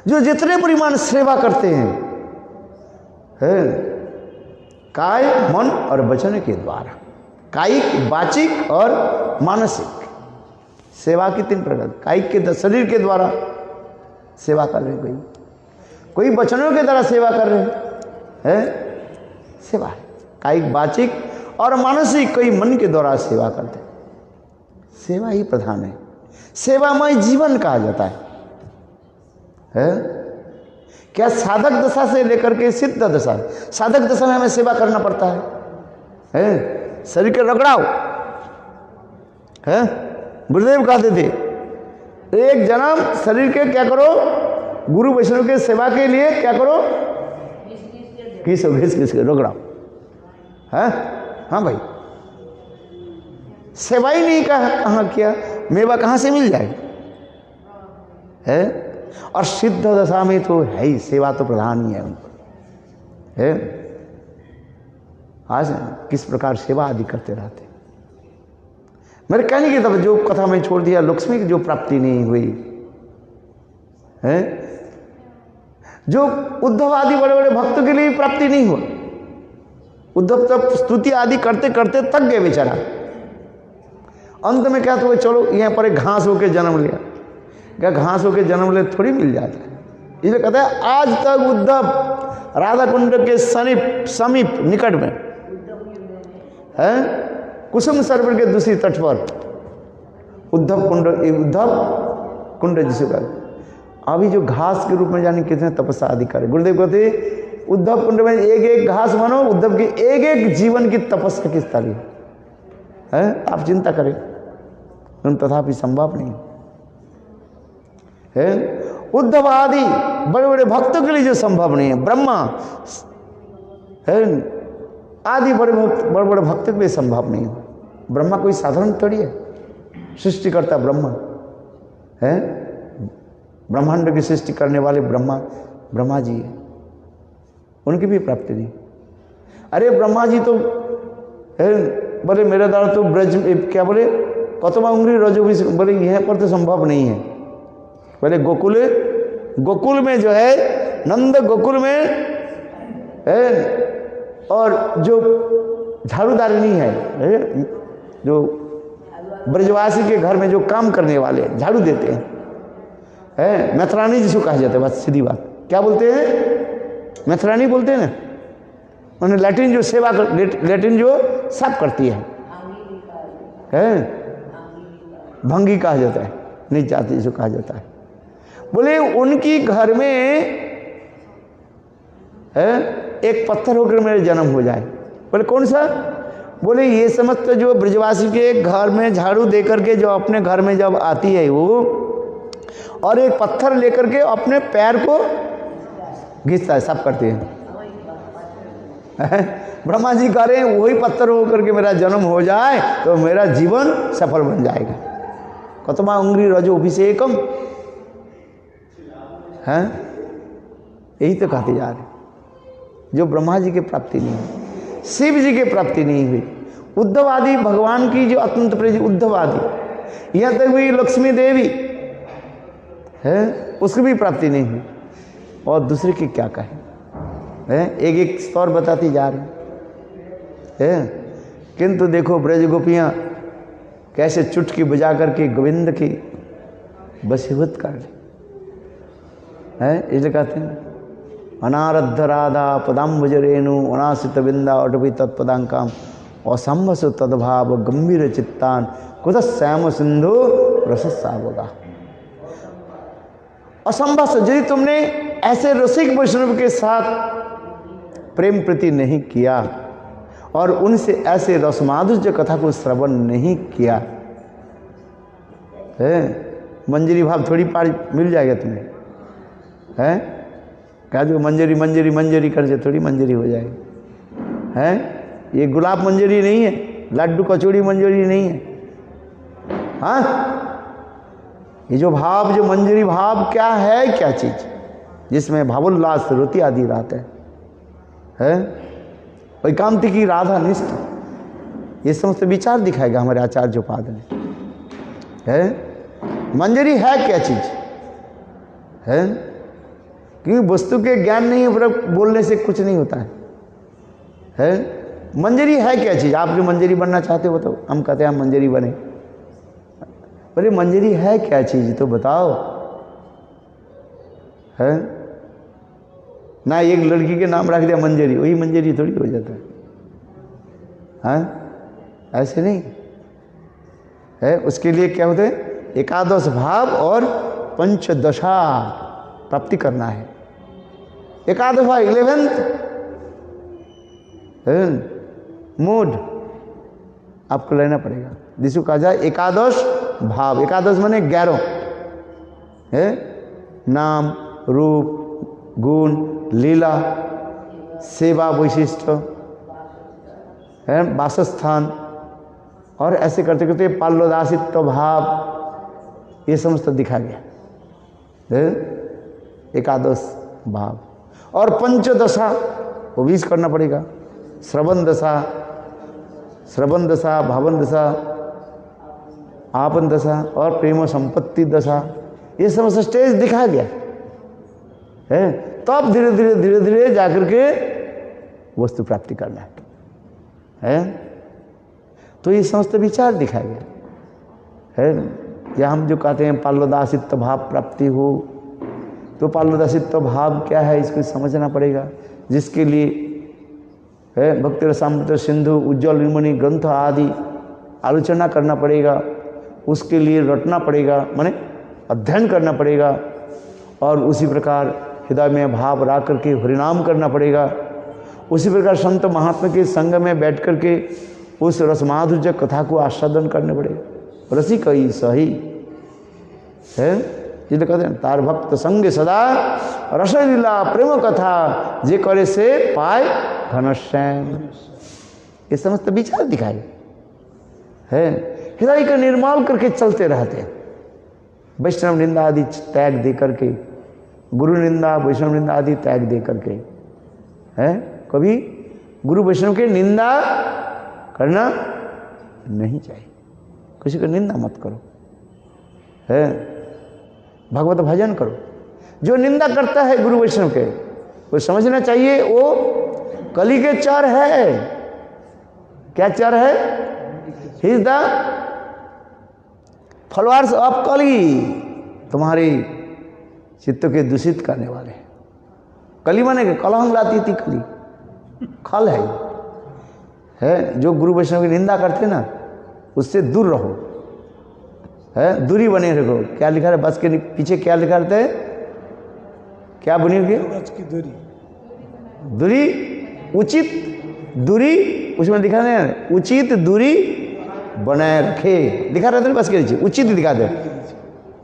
जो जितने परिमाण सेवा करते हैं है काय मन और वचन के द्वारा, कायिक वाचिक और मानसिक सेवा की 3 प्रकार। कायिक के शरीर के द्वारा सेवा कर रहे, कोई वचनों के द्वारा सेवा कर रहे हैं, सेवा है। कायिक वाचिक और मानसिक, कोई मन के द्वारा सेवा करते, सेवा ही प्रधान है। सेवामय जीवन कहा जाता है। क्या साधक दशा से लेकर के सिद्ध दशा, साधक दशा में हमें सेवा करना पड़ता है। शरीर के रगड़ाओ है, गुरुदेव कहते थे एक जन्म शरीर के क्या करो, गुरु वैष्णव के सेवा के लिए क्या करो, घिस घिस के रगड़ाओ है। हाँ भाई, सेवा ही नहीं कहाँ किया, मेवा कहाँ से मिल जाए है। और सिद्ध दशा में तो है ही, सेवा तो प्रधान ही है उनको है। आज किस प्रकार सेवा आदि करते रहते। मेरे कहने की तब जो कथा में छोड़ दिया, लक्ष्मी की जो प्राप्ति नहीं हुई है, जो उद्धव आदि बड़े बड़े भक्तों के लिए प्राप्ति नहीं हुआ। उद्धव तब स्तुति आदि करते करते थक गए बेचारा। अंत में क्या तो चलो यहाँ पर एक घास होके जन्म लिया, क्या घास होके जन्म ले थोड़ी मिल जाता है। इसलिए कहता है आज तक उद्धव राधा कुंड के समीप निकट में है, कुसुम सरोवर के दूसरी तट पर उद्धव कुंड जिसे कहते। अभी जो घास के रूप में जाने कितने तपस्या आदि करे। गुरुदेव कहते उद्धव कुंड में एक एक घास मानो उद्धव की एक एक जीवन की तपस्या किस तरह है, आप चिंता करें, तथापि संभव नहीं है। उद्धव आदि बड़े बड़े भक्तों के लिए जो संभव नहीं है, ब्रह्मा है आदि बड़े बड़े भक्तों के लिए संभव नहीं है। ब्रह्मा कोई साधारण थोड़ी है, सृष्टिकर्ता ब्रह्मा है, ब्रह्मांड की सृष्टि करने वाले ब्रह्मा जी है। उनकी भी प्राप्ति नहीं। अरे ब्रह्मा जी तो बोले मेरे द्वारा तो ब्रज क्या बोले कतमा उंगली रजो भी, बोले यह पर तो संभव नहीं है। बोले गोकुल में जो है, नंद गोकुल में है, और जो झाड़ूदारिनी है, जो ब्रजवासी के घर में जो काम करने वाले झाड़ू देते हैं, मैथरानी जिसको कहा जाता है। बस सीधी बात, क्या बोलते हैं? मैथरानी बोलते हैं ना। उन्हें लैट्रिन जो सेवा कर, लैट्रिन जो साफ करती है, भंगी कहा जाता है, नहीं जाती जिसको कहा जाता है। बोले उनकी घर में एक पत्थर होकर मेरा जन्म हो जाए। बोले कौन सा? बोले ये समस्त जो ब्रजवासी के घर में झाड़ू दे करके जो अपने घर में जब आती है वो, और एक पत्थर लेकर के अपने पैर को घिसता है, साफ करती है। ब्रह्मा जी कह रहे हैं वही पत्थर होकर के मेरा जन्म हो जाए तो मेरा जीवन सफल बन जाएगा। कतमा उंगली रजो अभिषेकम है, यही तो कहते जा रहे। जो ब्रह्मा जी की प्राप्ति नहीं हुई, शिव जी की प्राप्ति नहीं हुई, उद्धव आदि भगवान की जो अत्यंत प्रिय उद्धव आदि, यहाँ तक हुई लक्ष्मी देवी है, उसकी भी प्राप्ति नहीं हुई। और दूसरे की क्या कहें, एक एक स्तर बताती जा रही है। किंतु देखो ब्रज गोपियाँ कैसे चुटकी बजा करके गोविंद की बसीभूत कर ली है। इसलिए कहते हैं अनारद्ध राधा पदाम्बुज रेणु अनासित बिंदा अटपी तत्पदांकाम असंभसु तद्भाव गंभीर चित्तान कुत श्याम सिंधु रससावगा। असंभस, यदि तुमने ऐसे रसिक वैष्णव के साथ प्रेम प्रीति नहीं किया और उनसे ऐसे रसमाधुर्य कथा को श्रवण नहीं किया है, मंजरी भाव थोड़ी पार मिल जाएगा तुम्हें है। क्या जो मंजरी मंजरी मंजरी कर से थोड़ी मंजरी हो जाएगी है। ये गुलाब मंजरी नहीं है, लड्डू कचौड़ी मंजरी नहीं है। हाँ, ये जो भाव, जो मंजरी भाव क्या है, क्या चीज जिसमें भावोल्लास रोती आदि रात है वैकांतिकी राधा निष्ठ, ये समस्त विचार दिखाएगा हमारे आचार्य पाद ने है। मंजरी है क्या चीज है, क्योंकि वस्तु के ज्ञान नहीं है, बोलने से कुछ नहीं होता है। मंजरी है क्या चीज? आप जो मंजरी बनना चाहते हो बताओ, हम कहते हैं हम मंजरी बने। अरे मंजरी है क्या चीज तो बताओ है ना। एक लड़की के नाम रख दिया मंजरी, वही मंजरी थोड़ी हो जाता है हाँ, ऐसे नहीं है। उसके लिए क्या होते हैं? एकादश भाव और पंचदशा प्राप्ति करना है। एकादश भाव 11th मूड आपको लेना पड़ेगा, जिसको कहा जाए एकादश भाव। एकादश माने 11 है, नाम रूप गुण लीला सेवा वैशिष्ट है, वासस्थान, और ऐसे करते करते पाल्लोदासित्व भाव, ये समस्त दिखा गया है एकादश भाव। और पंचदशा वो भी करना पड़ेगा, श्रवण दशा, श्रवण दशा, भावन दशा, आपन दशा और प्रेम संपत्ति दशा, ये समस्त स्टेज दिखा गया है। तब धीरे धीरे धीरे धीरे जाकर के वस्तु प्राप्ति करना है। तो ये समस्त विचार दिखाया गया है। या हम जो कहते हैं पाल्लोदासित्व भाव प्राप्ति हो, तो पाल्लोदासित्व भाव क्या है इसको समझना पड़ेगा, जिसके लिए है भक्ति रसामृत सिंधु उज्ज्वल निर्मणि ग्रंथ आदि आलोचना करना पड़ेगा, उसके लिए रटना पड़ेगा, माने अध्ययन करना पड़ेगा, और उसी प्रकार हृदय में भाव रख करके हरिनाम करना पड़ेगा। उसी प्रकार संत महात्मा के संग में बैठ करके उस रसमाधुर्य कथा को आस्वादन करने पड़ेगा। रसिक ही सही है, जिसे कहते हैं तार भक्त संग सदा रसलीला प्रेम कथा जे करे से पाए घनश्याम। ये समस्त विचार दिखाए है। हृदय का निर्मल करके चलते रहते हैं, वैष्णव निंदा आदि त्याग दे करके, गुरु निंदा वैष्णव निंदा आदि त्याग दे करके है, कभी गुरु वैष्णव की निंदा करना नहीं चाहिए, किसी को निंदा मत करो, है, भगवत भजन करो। जो निंदा करता है गुरु वैष्णव के, वो समझना चाहिए वो कली के चर है। क्या चर है? He is the followers of कली, तुम्हारी चित्त के दूषित करने वाले। कली माने के कलंक लाती थी, कली खल है। जो गुरु वैष्णव की निंदा करते ना, उससे दूर रहो, है, दूरी बने रखो। क्या लिखा है बस के पीछे, क्या लिखा रहता है? क्या बनी होगी? दूरी, उचित दूरी, उसमें लिखा है उचित दूरी बनाए रखे, लिखा रहता है बस के नीचे, उचित दिखा दे,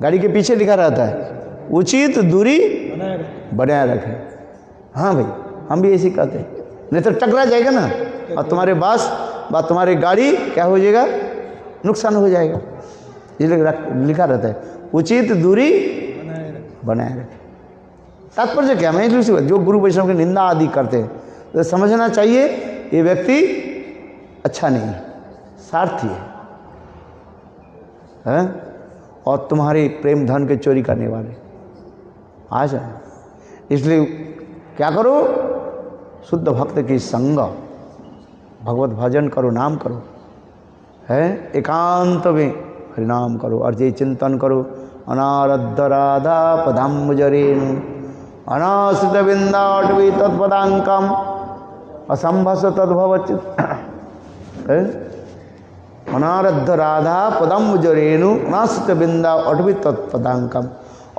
गाड़ी के पीछे लिखा रहता है उचित दूरी बनाए रखे। हाँ भाई, हम भी ऐसे कहते हैं, नहीं तो टकरा जाएगा ना, और तुम्हारे बस तुम्हारी गाड़ी क्या हो जाएगा? नुकसान हो जाएगा। इसलिए लिखा रहता है उचित दूरी बनाए रखे। तात्पर्य क्या? मैं जो गुरु वैष्णव की निंदा आदि करते हैं, तो समझना चाहिए ये व्यक्ति अच्छा नहीं है, स्वार्थी है, और तुम्हारे प्रेम धन के चोरी करने वाले आ जाए। इसलिए क्या करो? शुद्ध भक्त की संग, भगवत भजन करो, नाम करो, है, एकांत में हरिनाम करो, अर्जय चिंतन करो। अनारद्ध राधा पदाम्बुजरेणु अनाश्रित बिंदाटवी तत्पदांकम असंभस तद्भवचित। अनारद्ध राधा पदाम्बुजरेणु अनाश्रित बिंदा अटवी तत्पदांकम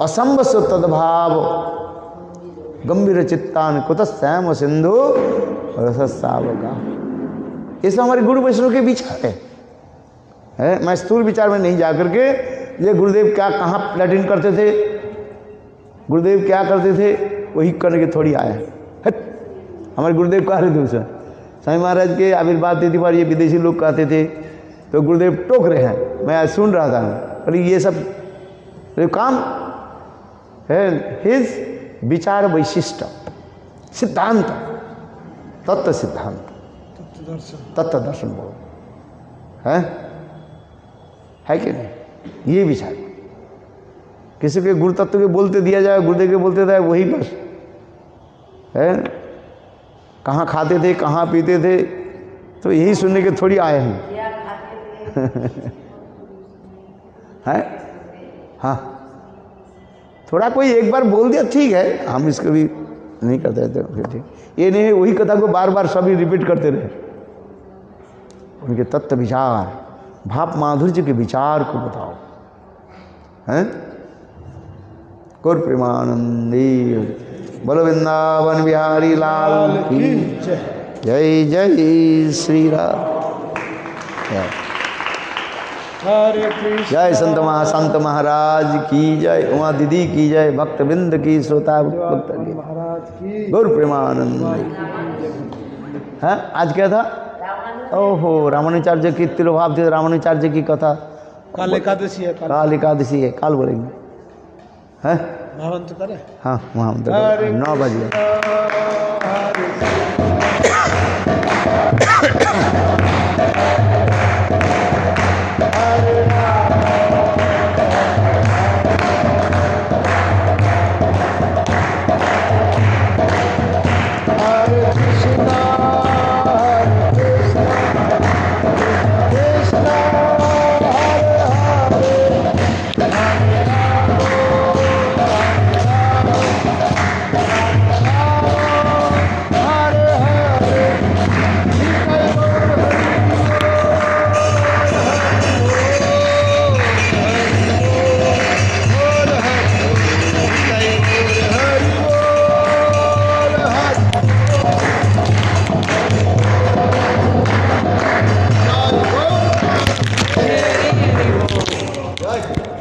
असंभस तद्भाव गंभीर चित्तान कुतश्याम सिंधु रससावका। ये सब हमारे गुरु वैष्णव के विचार है। मैं स्थूल विचार में नहीं जाकर के ये गुरुदेव क्या कहाँ प्लेटिन करते थे, गुरुदेव क्या करते थे, वही करने के थोड़ी आया है। हमारे गुरुदेव कह रहे थे उसे, स्वामी महाराज के आविर्भाव तिथि पर ये विदेशी लोग कहते थे, तो गुरुदेव टोक रहे हैं, मैं आज सुन रहा था, पर ये सब काम है हिज विचार वैशिष्ट सिद्धांत, तत्व सिद्धांत, तत्व दर्शन बोलो, है कि नहीं? ये विचार किसी के गुरु तत्व के बोलते दिया जाए, गुरुदेव के बोलते जाए, वही बस है। कहाँ खाते थे, कहाँ पीते थे, तो यही सुनने के थोड़ी आए हैं। है? हाँ, थोड़ा कोई एक बार बोल दिया ठीक है, हम इसको भी नहीं करते थे, फिर ठीक। ये नहीं वही कथा को बार बार सभी रिपीट करते रहे। उनके तत्व विचार, भाव माधुर्य के विचार को बताओ, हैं? गौर प्रेमानंदी बोलो वृंदावन बिहारी लाल की जय। जय श्री राम। जय संत महाराज की जय, उमा दीदी की जय, भक्त बिंद की, श्रोता भक्त की, गौर प्रेमानंद। है आज क्या था? ओहो, रामानुचार्य की तिरुभाव थी, रामानुचार्य की कथा। काल एकादशी है, काल एकादशी है, काल बोलेंगे, हैं? महामंत्र करें? हाँ, महामंत्र 9 बजे।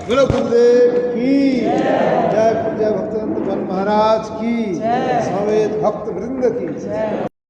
बोलो गुरुदेव की जय, जय भक्तवंत महाराज की, समेत भक्त वृंद की।